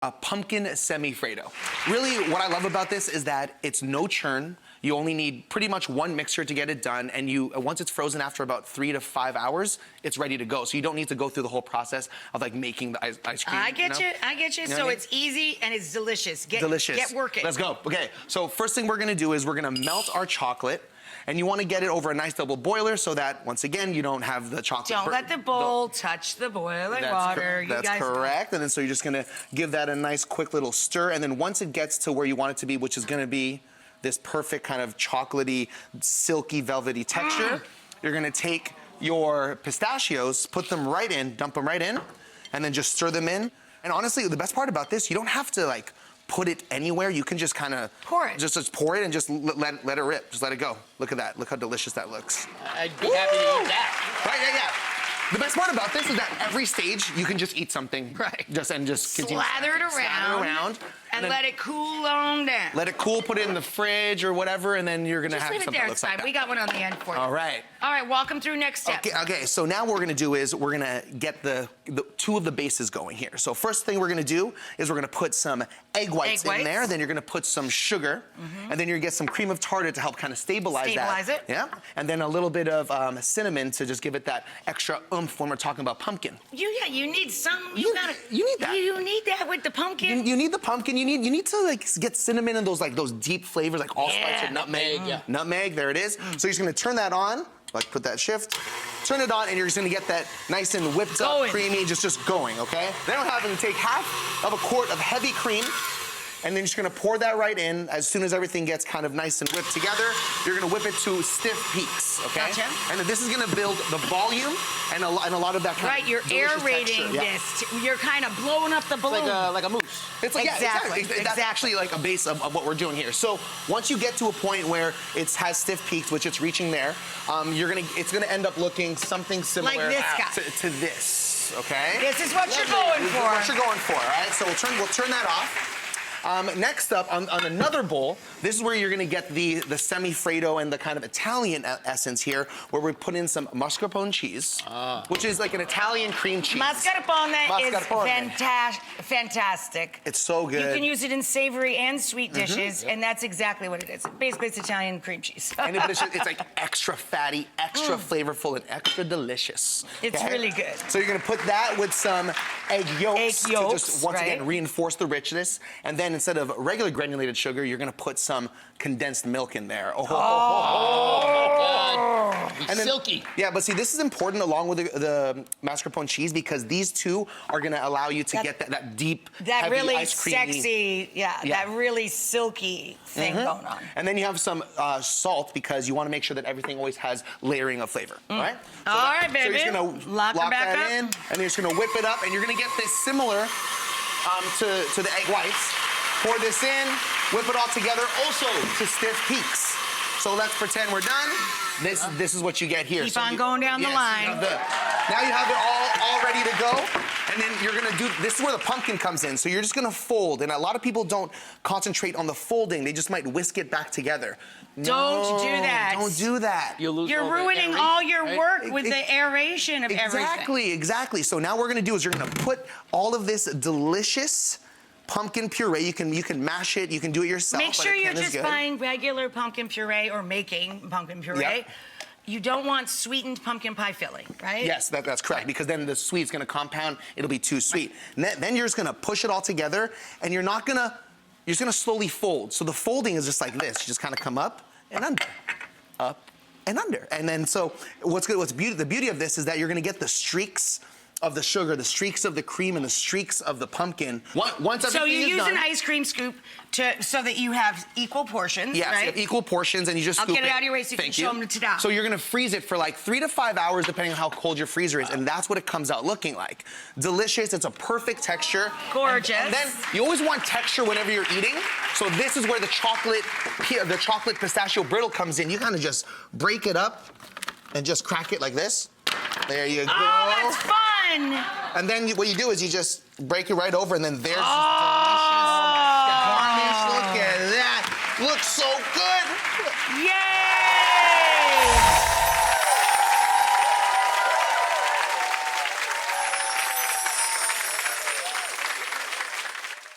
A pumpkin semifreddo. Really, what I love about this is that it's no churn. You only need pretty much one mixture to get it done, and once it's frozen after about 3 to 5 hours, it's ready to go. So you don't need to go through the whole process of like making the ice cream. I get you. You know So what I mean? it's easy and it's delicious. Delicious. Get working. Let's go. Okay. So first thing we're gonna do is we're gonna melt our chocolate. And you want to get it over a nice double boiler so that, once again, you don't have the chocolate. Don't let the bowl touch the boiling water. That's correct. And then so you're just going to give that a nice quick little stir. And then once it gets to where you want it to be, which is going to be this perfect kind of chocolatey, silky, velvety texture, you're going to take your pistachios, put them right in, dump them right in, and then just stir them in. And honestly, the best part about this, you don't have to like put it anywhere. You can just kind of pour it. Just pour it and just let it rip. Just let it go. Look at that. Look how delicious that looks. I'd be happy to eat that. Right? Yeah. The best part about this is that every stage you can just eat something. Right. Just continue. Slather it around. And then let it cool on down. Let it cool. Put it in the fridge or whatever, and then you're gonna Just have leave it something there. that It's looks like fine. that. We got one on the end for you. All right. All right. Walk them through next steps. Okay. So now what we're gonna do is we're gonna get the two of the bases going here. So first thing we're gonna do is we're gonna put some egg whites in there. Then you're gonna put some sugar, and then you're gonna get some cream of tartar to help kind of stabilize that. Stabilize it. Yeah. And then a little bit of cinnamon to just give it that extra oomph when we're talking about pumpkin. You need some. You need that. You need that with the pumpkin. You need the pumpkin. You need to like get cinnamon and those deep flavors like allspice or nutmeg. Yeah. Nutmeg. There it is. So you're just gonna turn that on. Like put that shift, turn it on, and you're just gonna get that nice and whipped up, creamy, just going. Okay. Then we're having to take half of a quart of heavy cream. And then you're just gonna pour that right in. As soon as everything gets kind of nice and whipped together, you're gonna whip it to stiff peaks, okay? Gotcha. And then this is gonna build the volume and a lot of that kind Right, of you're delicious aerating texture. this. You're kind of blowing up the balloon. Like a mousse. It's like, Exactly. That's actually like a base of what we're doing here. So once you get to a point where it has stiff peaks, which it's reaching there, it's gonna end up looking something similar Like this guy. to this, okay? This is what you're going This is for. what you're going for, all right? So we'll turn that off. Next up, on another bowl, this is where you're gonna get the semifreddo and the kind of Italian essence here, where we put in some mascarpone cheese, which is like an Italian cream cheese. Mascarpone is fantastic. It's so good. You can use it in savory and sweet dishes, and that's exactly what it is. Basically, it's Italian cream cheese. And it's like extra fatty, extra flavorful, and extra delicious. It's really good. So you're gonna put that with some egg yolks, to just once again right. reinforce the richness. And then instead of regular granulated sugar, you're gonna put some condensed milk in there. Oh my God. And then, silky. Yeah, but see, this is important along with the mascarpone cheese because these two are gonna allow you to get that deep, heavy, really ice creamy, sexy, that really silky thing going on. And then you have some salt because you want to make sure that everything always has layering of flavor, all right? So All right, baby. So you're just gonna lock that in, and then you're just gonna whip it up, and you're gonna get this similar to the egg whites. Pour this in, whip it all together, also to stiff peaks. So let's pretend we're done. This is what you get here. Keep on going down the line. Now you have it all ready to go. And then you're gonna do, this is where the pumpkin comes in. So you're just gonna fold. And a lot of people don't concentrate on the folding. They just might whisk it back together. Don't do that. Don't do that. You're ruining all your work with the aeration of everything. Exactly. So now what we're gonna do is you're gonna put all of this delicious pumpkin puree. You can mash it. You can do it yourself. Make sure you're just buying regular pumpkin puree or making pumpkin puree. Yep. You don't want sweetened pumpkin pie filling, right? Yes, that's correct, because then the sweet's gonna compound, it'll be too sweet. Then you're just gonna push it all together, and you're just gonna slowly fold. So the folding is just like this. You just kind of come up and under, up and under. And then so the beauty of this is that you're gonna get the streaks of the sugar, the streaks of the cream, and the streaks of the pumpkin. Once so you use done, an ice cream scoop so that you have equal portions, yes, right? you have equal portions, and you just scoop it. I'll get it out of your way so you can show them to Tadam. So you're gonna freeze it for like 3 to 5 hours, depending on how cold your freezer is, and that's what it comes out looking like. Delicious, it's a perfect texture. Gorgeous. And then you always want texture whenever you're eating, so this is where the chocolate pistachio brittle comes in. You kind of just break it up and just crack it like this. There you go. Oh, that's fun! And then what you do is you just break it right over, and then there's this delicious garnish. Look at that. Looks so good. Yes!